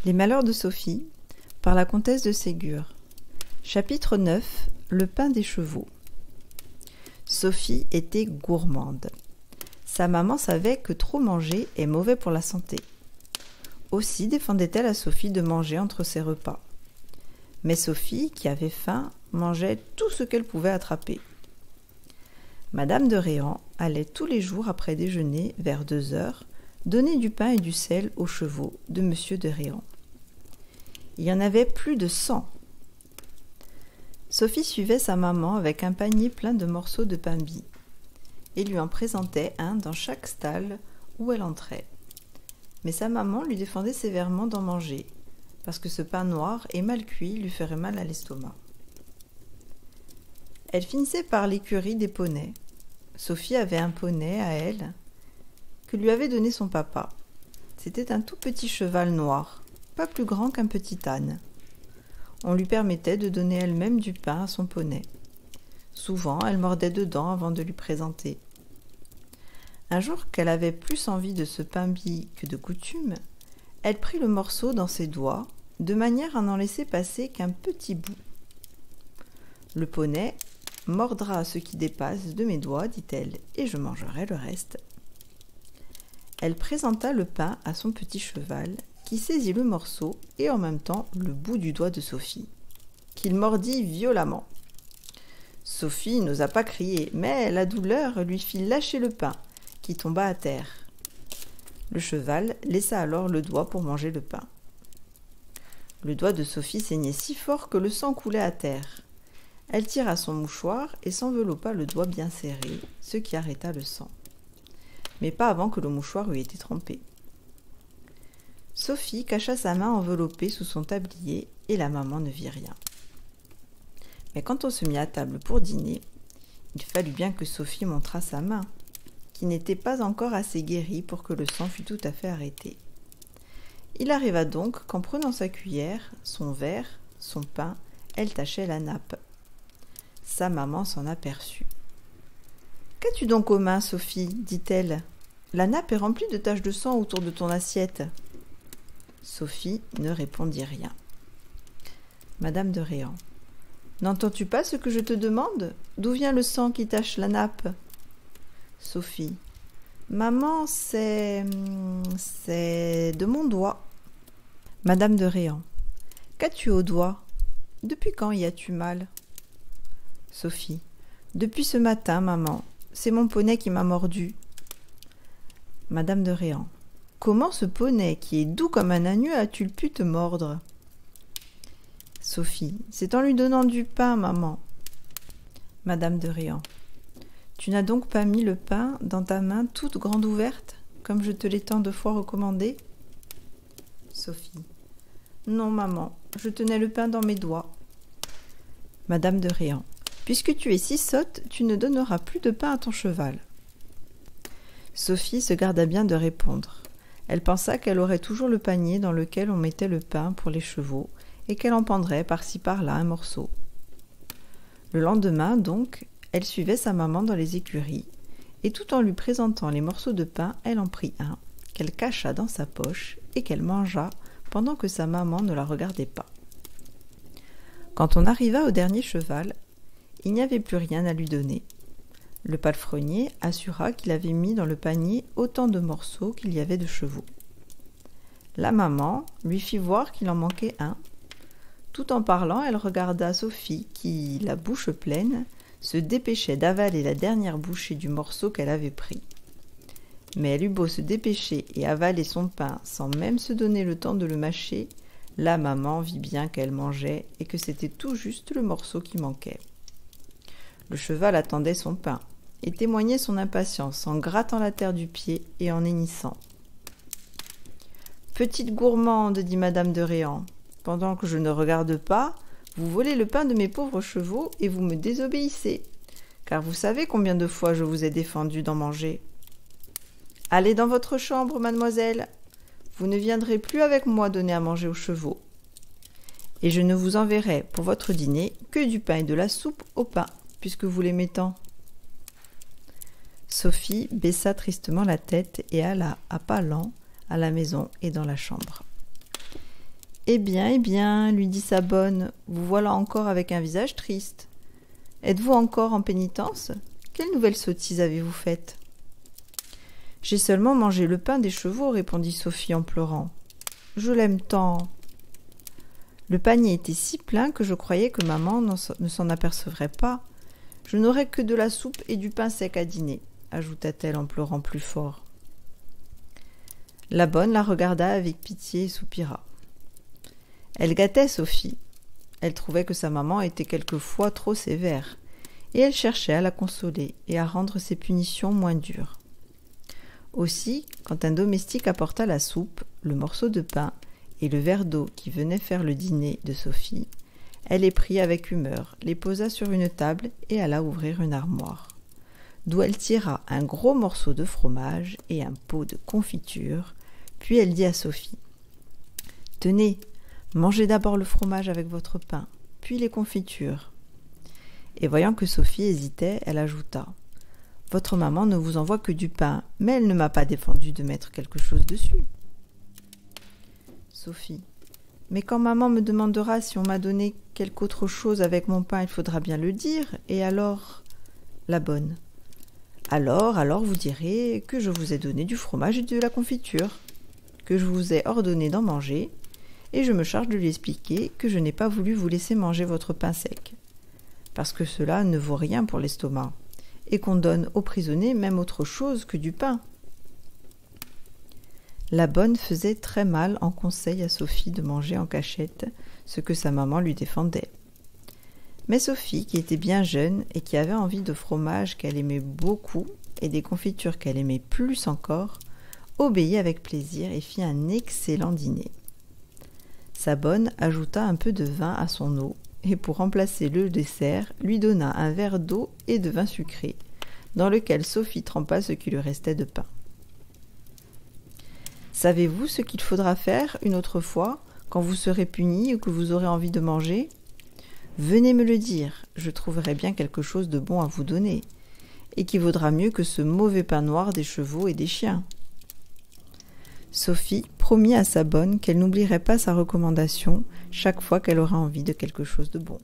Les malheurs de Sophie, par la comtesse de Ségur. Chapitre 9. Le pain des chevaux. Sophie était gourmande. Sa maman savait que trop manger est mauvais pour la santé. Aussi défendait-elle à Sophie de manger entre ses repas. Mais Sophie, qui avait faim, mangeait tout ce qu'elle pouvait attraper. Madame de Réan allait tous les jours après déjeuner, vers 2 heures, donner du pain et du sel aux chevaux de monsieur de Réan. Il y en avait plus de 100. Sophie suivait sa maman avec un panier plein de morceaux de pain bis et lui en présentait un dans chaque stalle où elle entrait. Mais sa maman lui défendait sévèrement d'en manger, parce que ce pain noir et mal cuit lui ferait mal à l'estomac. Elle finissait par l'écurie des poneys. Sophie avait un poney à elle que lui avait donné son papa. C'était un tout petit cheval noir, pas plus grand qu'un petit âne. On lui permettait de donner elle-même du pain à son poney. Souvent, elle mordait dedans avant de lui présenter. Un jour qu'elle avait plus envie de ce pain bis que de coutume, elle prit le morceau dans ses doigts, de manière à n'en laisser passer qu'un petit bout. « Le poney mordra à ce qui dépasse de mes doigts, dit-elle, et je mangerai le reste. » Elle présenta le pain à son petit cheval, qui saisit le morceau et en même temps le bout du doigt de Sophie, qu'il mordit violemment. Sophie n'osa pas crier, mais la douleur lui fit lâcher le pain, qui tomba à terre. Le cheval laissa alors le doigt pour manger le pain. Le doigt de Sophie saignait si fort que le sang coulait à terre. Elle tira son mouchoir et s'enveloppa le doigt bien serré, ce qui arrêta le sang. Mais pas avant que le mouchoir eût été trempé. Sophie cacha sa main enveloppée sous son tablier et la maman ne vit rien. Mais quand on se mit à table pour dîner, il fallut bien que Sophie montrât sa main, qui n'était pas encore assez guérie pour que le sang fût tout à fait arrêté. Il arriva donc qu'en prenant sa cuillère, son verre, son pain, elle tâchait la nappe. Sa maman s'en aperçut. « Qu'as-tu donc aux mains, Sophie » dit-elle. « La nappe est remplie de taches de sang autour de ton assiette. » Sophie ne répondit rien. Madame de Réan. « N'entends-tu pas ce que je te demande? D'où vient le sang qui tache la nappe ?» Sophie. « Maman, c'est de mon doigt. » Madame de Réan. « Qu'as-tu au doigt? Depuis quand y as-tu mal ?» Sophie. « Depuis ce matin, maman. C'est mon poney qui m'a mordu. » Madame de Réan. « Comment ce poney, qui est doux comme un agneau, a-t-il pu te mordre ?» Sophie. « C'est en lui donnant du pain, maman. » Madame de Réan. « Tu n'as donc pas mis le pain dans ta main toute grande ouverte, comme je te l'ai tant de fois recommandé ?» Sophie. « Non, maman, je tenais le pain dans mes doigts. » Madame de Réan. « Puisque tu es si sotte, tu ne donneras plus de pain à ton cheval. » Sophie se garda bien de répondre. Elle pensa qu'elle aurait toujours le panier dans lequel on mettait le pain pour les chevaux et qu'elle en prendrait par-ci par-là un morceau. Le lendemain, donc, elle suivait sa maman dans les écuries et tout en lui présentant les morceaux de pain, elle en prit un, qu'elle cacha dans sa poche et qu'elle mangea pendant que sa maman ne la regardait pas. Quand on arriva au dernier cheval, il n'y avait plus rien à lui donner. Le palefrenier assura qu'il avait mis dans le panier autant de morceaux qu'il y avait de chevaux. La maman lui fit voir qu'il en manquait un. Tout en parlant, elle regarda Sophie qui, la bouche pleine, se dépêchait d'avaler la dernière bouchée du morceau qu'elle avait pris. Mais elle eut beau se dépêcher et avaler son pain sans même se donner le temps de le mâcher, la maman vit bien qu'elle mangeait et que c'était tout juste le morceau qui manquait. Le cheval attendait son pain et témoignait son impatience en grattant la terre du pied et en hennissant. « Petite gourmande, dit Madame de Réan, pendant que je ne regarde pas, vous volez le pain de mes pauvres chevaux et vous me désobéissez, car vous savez combien de fois je vous ai défendu d'en manger. Allez dans votre chambre, mademoiselle, vous ne viendrez plus avec moi donner à manger aux chevaux. Et je ne vous enverrai pour votre dîner que du pain et de la soupe au pain, puisque vous l'aimez tant. » Sophie baissa tristement la tête et alla à pas lents à la maison et dans la chambre. eh bien, lui dit sa bonne, vous voilà encore avec un visage triste. Êtes-vous encore en pénitence? Quelle nouvelle sottise avez-vous faite? J'ai seulement mangé le pain des chevaux, répondit Sophie en pleurant. Je l'aime tant. Le panier était si plein que je croyais que maman ne s'en apercevrait pas. Je n'aurai que de la soupe et du pain sec à dîner, ajouta-t-elle en pleurant plus fort. La bonne la regarda avec pitié et soupira. Elle gâtait Sophie. Elle trouvait que sa maman était quelquefois trop sévère, et elle cherchait à la consoler et à rendre ses punitions moins dures. Aussi, quand un domestique apporta la soupe, le morceau de pain et le verre d'eau qui venait faire le dîner de Sophie, elle les prit avec humeur, les posa sur une table et alla ouvrir une armoire, d'où elle tira un gros morceau de fromage et un pot de confiture, puis elle dit à Sophie « Tenez, mangez d'abord le fromage avec votre pain, puis les confitures. » Et voyant que Sophie hésitait, elle ajouta « Votre maman ne vous envoie que du pain, mais elle ne m'a pas défendu de mettre quelque chose dessus. » Sophie. Mais quand maman me demandera si on m'a donné quelque autre chose avec mon pain, il faudra bien le dire, et alors... La bonne. Alors vous direz que je vous ai donné du fromage et de la confiture, que je vous ai ordonné d'en manger, et je me charge de lui expliquer que je n'ai pas voulu vous laisser manger votre pain sec, parce que cela ne vaut rien pour l'estomac, et qu'on donne aux prisonniers même autre chose que du pain. La bonne faisait très mal en conseil à Sophie de manger en cachette ce que sa maman lui défendait. Mais Sophie, qui était bien jeune et qui avait envie de fromage qu'elle aimait beaucoup et des confitures qu'elle aimait plus encore, obéit avec plaisir et fit un excellent dîner. Sa bonne ajouta un peu de vin à son eau et pour remplacer le dessert, lui donna un verre d'eau et de vin sucré, dans lequel Sophie trempa ce qui lui restait de pain. Savez-vous ce qu'il faudra faire une autre fois, quand vous serez puni ou que vous aurez envie de manger? Venez me le dire, je trouverai bien quelque chose de bon à vous donner, et qui vaudra mieux que ce mauvais pain noir des chevaux et des chiens. Sophie promit à sa bonne qu'elle n'oublierait pas sa recommandation chaque fois qu'elle aurait envie de quelque chose de bon.